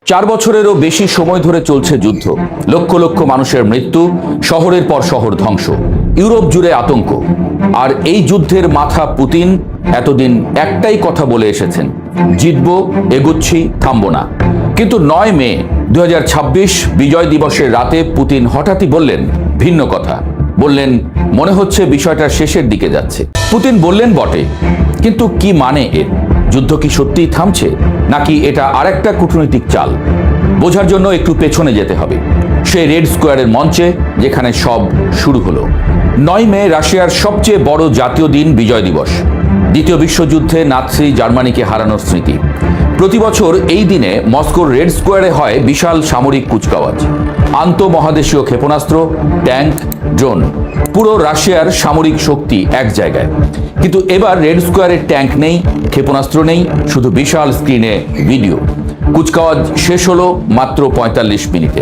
4 বছরেরও বেশি সময় ধরে চলছে যুদ্ধ। লক্ষ লক্ষ মানুষের মৃত্যু, শহরের পর শহর ধ্বংস, ইউরোপ জুড়ে আতঙ্ক। আর এই যুদ্ধের মাথা পুতিন এতদিন একটাই কথা বলে এসেছেন, জিতবো, এগুচ্ছি, থামবো না। কিন্তু 9 মে 2026 বিজয় দিবসের রাতে পুতিন হঠাৎই বললেন ভিন্ন কথা। বললেন মনে হচ্ছে বিষয়টা শেষের দিকে যাচ্ছে। পুতিন বললেন বটে, কিন্তু কি মানে এর? যুদ্ধ কি সত্যিই থামছে, নাকি এটা আরেকটা কূটনৈতিক চাল? বোঝার জন্য একটু পেছনে যেতে হবে, সেই রেড স্কোয়ারের মঞ্চে, যেখানে সব শুরু হলো। 9 মে রাশিয়ার সবচেয়ে বড় জাতীয় দিন, বিজয় দিবস। দ্বিতীয় বিশ্বযুদ্ধে নাৎসি জার্মানিকে হারানোর স্মৃতি। প্রতি বছর এই দিনে মস্কোর রেড স্কোয়ারে হয় বিশাল সামরিক কুচকাওয়াজ। আন্তঃমহাদেশীয় ক্ষেপণাস্ত্র, ট্যাঙ্ক, ড্রোন, পুরো রাশিয়ার সামরিক শক্তি এক জায়গায়। কিন্তু এবার রেড স্কোয়ারের ট্যাঙ্ক নেই, ক্ষেপণাস্ত্র নেই, শুধু বিশাল স্ক্রিনে ভিডিও। কুচকাওয়াজ শেষ হলো মাত্র 45 মিনিটে,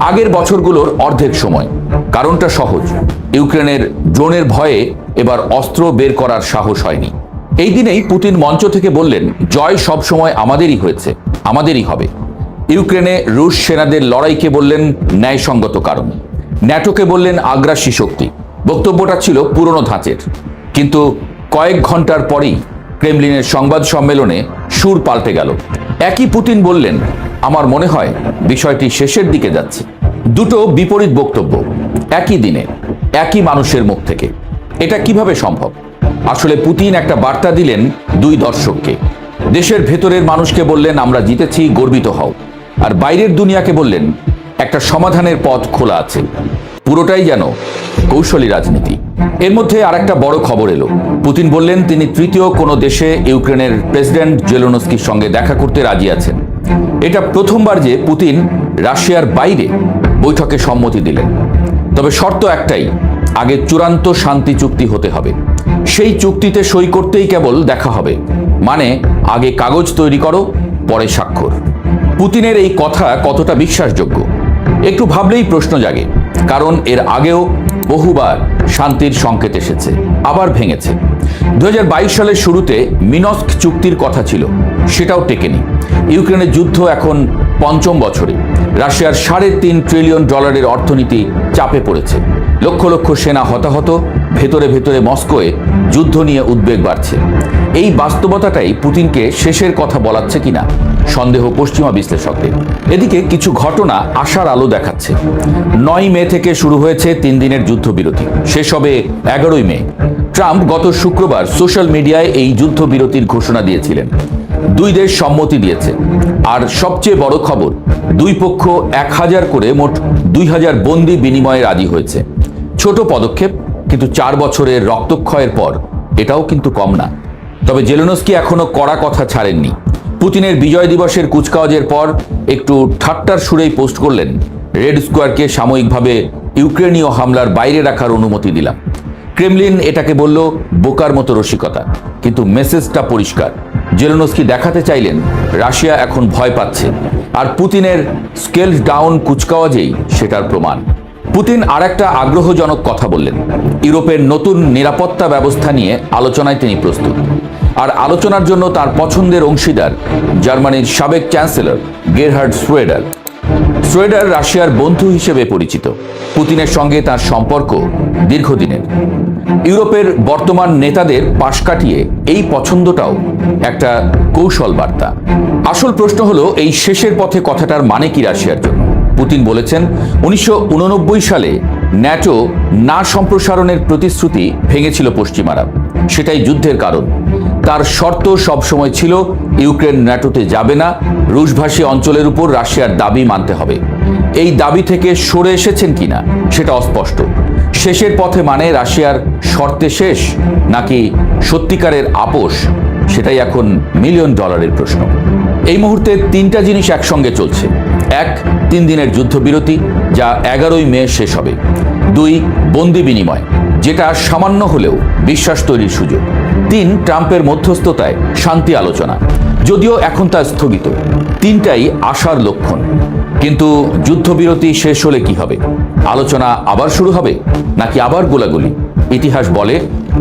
আগের বছরগুলোর অর্ধেক সময়। কারণটা সহজ, ইউক্রেনের ড্রোনের ভয়ে এবার অস্ত্র বের করার সাহস হয়নি। এই দিনেই পুতিন মঞ্চ থেকে বললেন, জয় সব সময় আমাদেরই হয়েছে, আমাদেরই হবে। ইউক্রেনে রুশ সেনাদের লড়াইকে বললেন ন্যায়সঙ্গত কারণ, ন্যাটোকে বললেন আগ্রাসী শক্তি। বক্তব্যটা ছিল পুরনো ধাঁচের, কিন্তু কয়েক ঘন্টার পরেই ক্রেমলিনের সংবাদ সম্মেলনে সুর পাল্টে গেল। একই পুতিন বললেন, আমার মনে হয় বিষয়টি শেষের দিকে যাচ্ছে। দুটো বিপরীত বক্তব্য একই দিনে, একই মানুষের মুখ থেকে। এটা কিভাবে সম্ভব? আসলে পুতিন একটা বার্তা দিলেন দুই দর্শককে। দেশের ভেতরের মানুষকে বললেন আমরা জিতেছি, গর্বিত হও। আর বাইরের দুনিয়াকে বললেন একটা সমাধানের পথ খোলা আছে। পুরোটাই যেন কৌশলী রাজনীতি। এর মধ্যে আরেকটা বড় খবর এলো। পুতিন বললেন তিনি তৃতীয় কোনো দেশে ইউক্রেনের প্রেসিডেন্ট জেলেনস্কির সঙ্গে দেখা করতে রাজি আছেন। এটা প্রথমবার যে পুতিন রাশিয়ার বাইরে বৈঠকে সম্মতি দিলেন। তবে শর্ত একটাই, আগে চূড়ান্ত শান্তি চুক্তি হতে হবে। সেই চুক্তিতে সই করতেই কেবল দেখা হবে, মানে আগে কাগজ তৈরি করো, পরে স্বাক্ষর। পুতিনের এই কথা কতটা বিশ্বাসযোগ্য একটু ভাবলেই প্রশ্ন জাগে। কারণ এর আগেও বহুবার শান্তির সংকেত এসেছে, আবার ভেঙেছে। 2022 সালের শুরুতে মিনস্ক চুক্তির কথা ছিল, সেটাও টেকেনি। ইউক্রেনের যুদ্ধ এখন 5ম বছরে। রাশিয়ার $3.5 ট্রিলিয়ন অর্থনীতি চাপে পড়েছে। লক্ষ লক্ষ সেনা হতাহত, ভেতরে ভেতরে মস্কোয় যুদ্ধ নিয়ে উদ্বেগ বাড়ছে। এই বাস্তবতাটাই পুতিনকে শেষের কথা বলাচ্ছে কিনা সন্দেহ পশ্চিমা বিশ্লেষকদের। এদিকে কিছু ঘটনা আশার আলো দেখাচ্ছে। 9 মে থেকে শুরু হয়েছে 3 দিনের যুদ্ধবিরতি, শেষ হবে 11 মে। ট্রাম্প গত শুক্রবার সোশ্যাল মিডিয়ায় এই যুদ্ধবিরতির ঘোষণা দিয়েছিলেন। দুই দেশ সম্মতি দিয়েছে। আর সবচেয়ে বড় খবর, দুই পক্ষ 1000 করে মোট 2000 বন্দি বিনিময়ে রাজি হয়েছে। ছোট পদক্ষেপ, কিন্তু 4 বছরের রক্তক্ষয়ের পর এটাও কিন্তু কম না। তবে জেলেনস্কি এখনো কড়া কথা ছাড়েননি। পুতিনের বিজয় দিবসের কুচকাওয়াজের পর একটু ঠাট্টার সুরেই পোস্ট করলেন, রেড স্কোয়ারকে সাময়িকভাবে ইউক্রেনীয় হামলার বাইরে রাখার অনুমতি দিলাম। ক্রেমলিন এটাকে বলল বোকার মতো রসিকতা, কিন্তু মেসেজটা পরিষ্কার। জেলেনস্কি দেখাতে চাইলেন রাশিয়া এখন ভয় পাচ্ছে, আর পুতিনের স্কেল ডাউন কুচকাওয়াজেই সেটার প্রমাণ। পুতিন আরেকটা আগ্রহজনক কথা বললেন, ইউরোপের নতুন নিরাপত্তা ব্যবস্থা নিয়ে আলোচনায় তিনি প্রস্তুত। আর আলোচনার জন্য তার পছন্দের অংশীদার জার্মানির সাবেক চ্যান্সেলর গেরহার্ড শ্রোয়েডার। শ্রোয়েডার রাশিয়ার বন্ধু হিসেবে পরিচিত। পুতিনের সঙ্গে তার সম্পর্ক দীর্ঘদিনের। ইউরোপের বর্তমান নেতাদের পাশ কাটিয়ে এই পছন্দটাও একটা কৌশল বার্তা। আসল প্রশ্ন হলো এই শেষের পথে কথাটার মানে কি রাশিয়ার জন্য? পুতিন বলেছেন 1989 সালে ন্যাটো না সম্প্রসারণের প্রতিশ্রুতি ভেঙেছিল পশ্চিমারা, সেটাই যুদ্ধের কারণ। তার শর্ত সবসময় ছিল ইউক্রেন ন্যাটোতে যাবে না, রুশভাষী অঞ্চলের উপর রাশিয়ার দাবি মানতে হবে। এই দাবি থেকে সরে এসেছেন কিনা সেটা অস্পষ্ট। শেষের পথে মানে রাশিয়ার শর্তে শেষ, নাকি সত্যিকারের আপোষ, সেটাই এখন $1 মিলিয়ন প্রশ্ন। এই মুহূর্তে 3টা জিনিস একসঙ্গে চলছে। 1, 3 দিনের যুদ্ধবিরতি, যা 11 মে শেষ হবে। 2, বন্দি বিনিময়, যেটা সামান্য হলেও বিশ্বাস তৈরির সুযোগ। 3, ট্রাম্পের মধ্যস্থতায় শান্তি আলোচনা, যদিও এখন তা স্থগিত। 3টাই আশার লক্ষণ। কিন্তু যুদ্ধবিরতি শেষ হলে কি হবে? আলোচনা আবার শুরু হবে, নাকি আবার গোলাগুলি? ইতিহাস বলে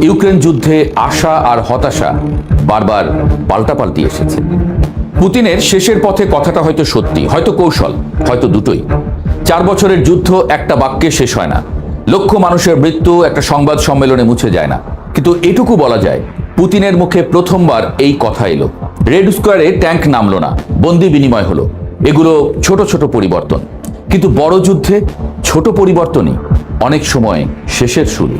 ইউক্রেন যুদ্ধে আশা আর হতাশা বারবার পাল্টাপাল্টি এসেছে। পুতিনের শেষের পথে কথাটা হয়তো সত্যি, হয়তো কৌশল, হয়তো দুটোই। 4 বছরের যুদ্ধ একটা বাক্যে শেষ হয় না, লক্ষ মানুষের মৃত্যু একটা সংবাদ সম্মেলনে মুছে যায় না। কিন্তু এটুকু বলা যায়, পুতিনের মুখে প্রথমবার এই কথা এলো। রেড স্কোয়ারে ট্যাঙ্ক নামলো না, বন্দি বিনিময় হলো। এগুলো ছোট ছোট পরিবর্তন, কিন্তু বড় যুদ্ধে ছোট পরিবর্তনই অনেক সময় শেষের শুরু।